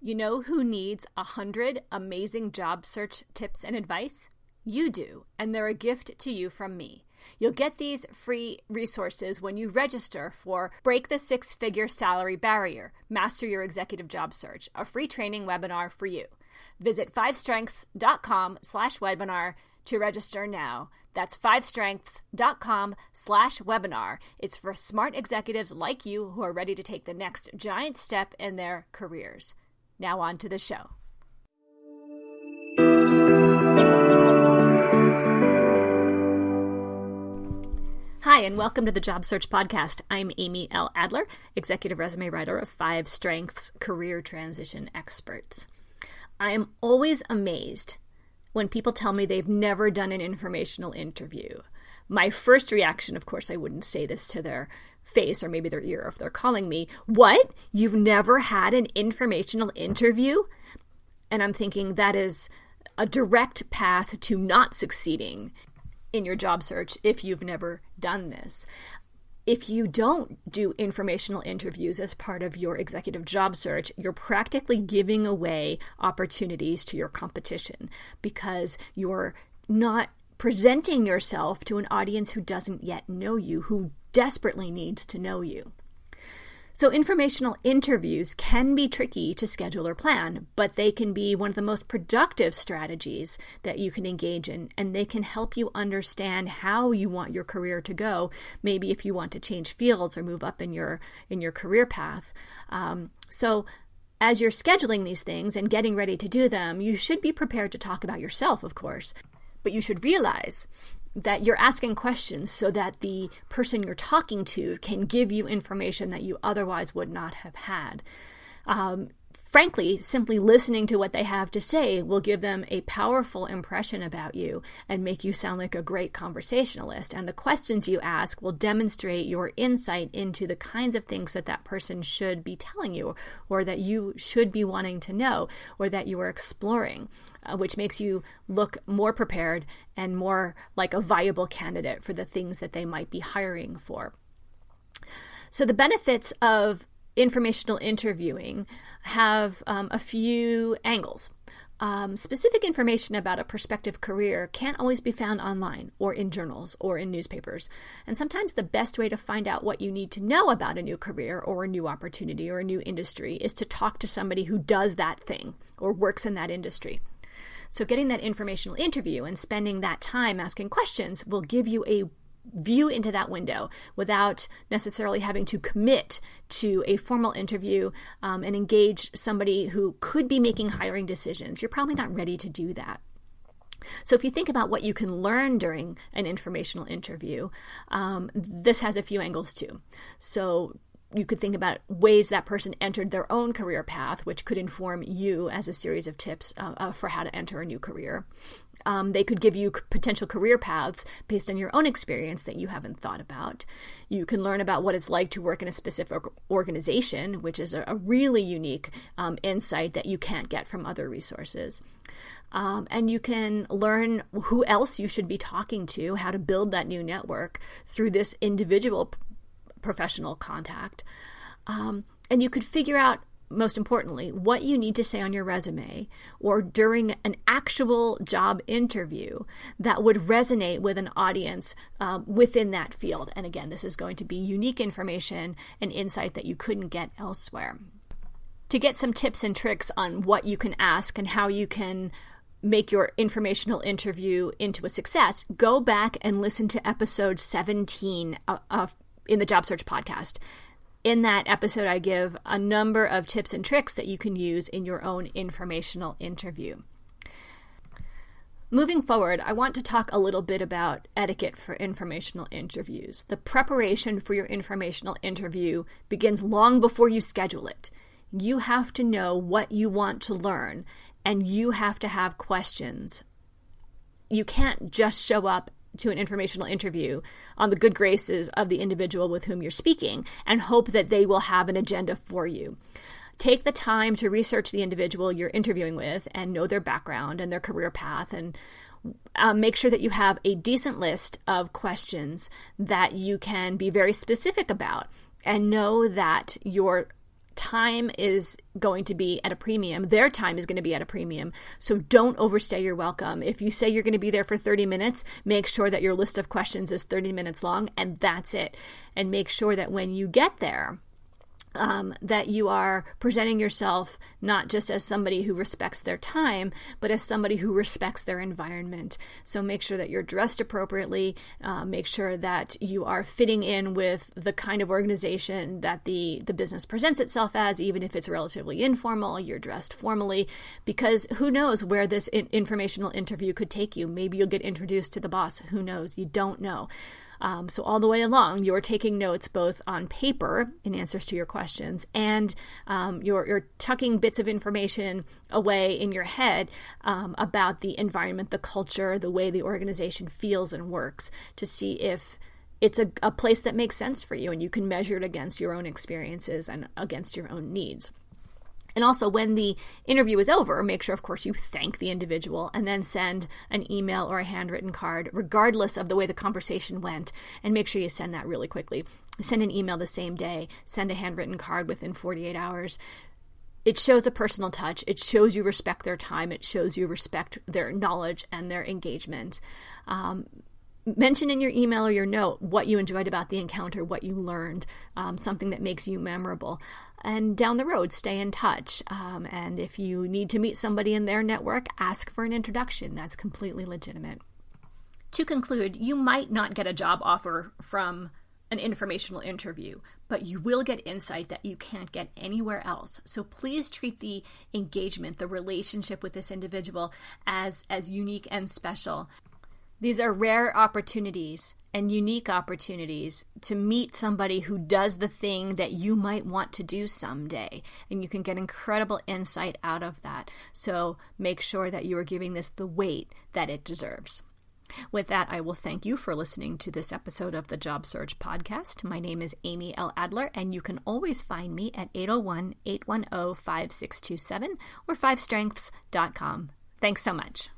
You know who needs 100 amazing job search tips and advice? You do, and they're a gift to you from me. You'll get these free resources when you register for Break the Six-Figure Salary Barrier, Master Your Executive Job Search, a free training webinar for you. Visit 5strengths.com/webinar to register now. That's 5strengths.com/webinar. It's for smart executives like you who are ready to take the next giant step in their careers. Now on to the show. Hi, and welcome to the Job Search Podcast. I'm Amy L. Adler, executive resume writer of 5 Strengths Career Transition Experts. I am always amazed when people tell me they've never done an informational interview. My first reaction, of course, I wouldn't say this to their face or maybe their ear if they're calling me, "What? You've never had an informational interview?" And I'm thinking that is a direct path to not succeeding in your job search if you've never done this. If you don't do informational interviews as part of your executive job search, you're practically giving away opportunities to your competition because you're not presenting yourself to an audience who doesn't yet know you, who desperately needs to know you. So informational interviews can be tricky to schedule or plan, but they can be one of the most productive strategies that you can engage in, and they can help you understand how you want your career to go, maybe if you want to change fields or move up in your career path. So as you're scheduling these things and getting ready to do them, you should be prepared to talk about yourself, of course, but you should realize that you're asking questions so that the person you're talking to can give you information that you otherwise would not have had. Frankly, simply listening to what they have to say will give them a powerful impression about you and make you sound like a great conversationalist. And the questions you ask will demonstrate your insight into the kinds of things that that person should be telling you, or that you should be wanting to know, or that you are exploring, which makes you look more prepared and more like a viable candidate for the things that they might be hiring for. So the benefits of informational interviewing have a few angles. Specific information about a prospective career can't always be found online or in journals or in newspapers. And sometimes the best way to find out what you need to know about a new career or a new opportunity or a new industry is to talk to somebody who does that thing or works in that industry. So getting that informational interview and spending that time asking questions will give you a view into that window without necessarily having to commit to a formal interview and engage somebody who could be making hiring decisions. You're probably not ready to do that. So if you think about what you can learn during an informational interview, this has a few angles too. So you could think about ways that person entered their own career path, which could inform you as a series of tips for how to enter a new career. They could give you potential career paths based on your own experience that you haven't thought about. You can learn about what it's like to work in a specific organization, which is a really unique insight that you can't get from other resources. And you can learn who else you should be talking to, how to build that new network through this individual professional contact. And you could figure out, most importantly, what you need to say on your resume or during an actual job interview that would resonate with an audience within that field. And again, this is going to be unique information and insight that you couldn't get elsewhere. To get some tips and tricks on what you can ask and how you can make your informational interview into a success, go back and listen to episode 17 in the Job Search Podcast. In that episode, I give a number of tips and tricks that you can use in your own informational interview. Moving forward, I want to talk a little bit about etiquette for informational interviews. The preparation for your informational interview begins long before you schedule it. You have to know what you want to learn, and you have to have questions. You can't just show up to an informational interview on the good graces of the individual with whom you're speaking and hope that they will have an agenda for you. Take the time to research the individual you're interviewing with and know their background and their career path, and make sure that you have a decent list of questions that you can be very specific about, and know that your time is going to be at a premium. Their time is going to be at a premium. So don't overstay your welcome. If you say you're going to be there for 30 minutes, make sure that your list of questions is 30 minutes long, and that's it. And make sure that when you get there, that you are presenting yourself not just as somebody who respects their time, but as somebody who respects their environment. So make sure that you're dressed appropriately. Make sure that you are fitting in with the kind of organization that the business presents itself as, even if it's relatively informal. You're dressed formally, because who knows where this informational interview could take you. Maybe you'll get introduced to the boss. Who knows? You don't know. So all the way along, you're taking notes both on paper in answers to your questions, and you're tucking bits of information away in your head about the environment, the culture, the way the organization feels and works, to see if it's a place that makes sense for you, and you can measure it against your own experiences and against your own needs. And also, when the interview is over, make sure, of course, you thank the individual and then send an email or a handwritten card, regardless of the way the conversation went, and make sure you send that really quickly. Send an email the same day, send a handwritten card within 48 hours. It shows a personal touch. It shows you respect their time. It shows you respect their knowledge and their engagement. Mention in your email or your note what you enjoyed about the encounter, what you learned, something that makes you memorable. And down the road, stay in touch. And if you need to meet somebody in their network, ask for an introduction. That's completely legitimate. To conclude, you might not get a job offer from an informational interview, but you will get insight that you can't get anywhere else. So please treat the engagement, the relationship with this individual as unique and special. These are rare opportunities and unique opportunities to meet somebody who does the thing that you might want to do someday. And you can get incredible insight out of that. So make sure that you are giving this the weight that it deserves. With that, I will thank you for listening to this episode of the Job Search Podcast. My name is Amy L. Adler, and you can always find me at 801-810-5627 or 5strengths.com. Thanks so much.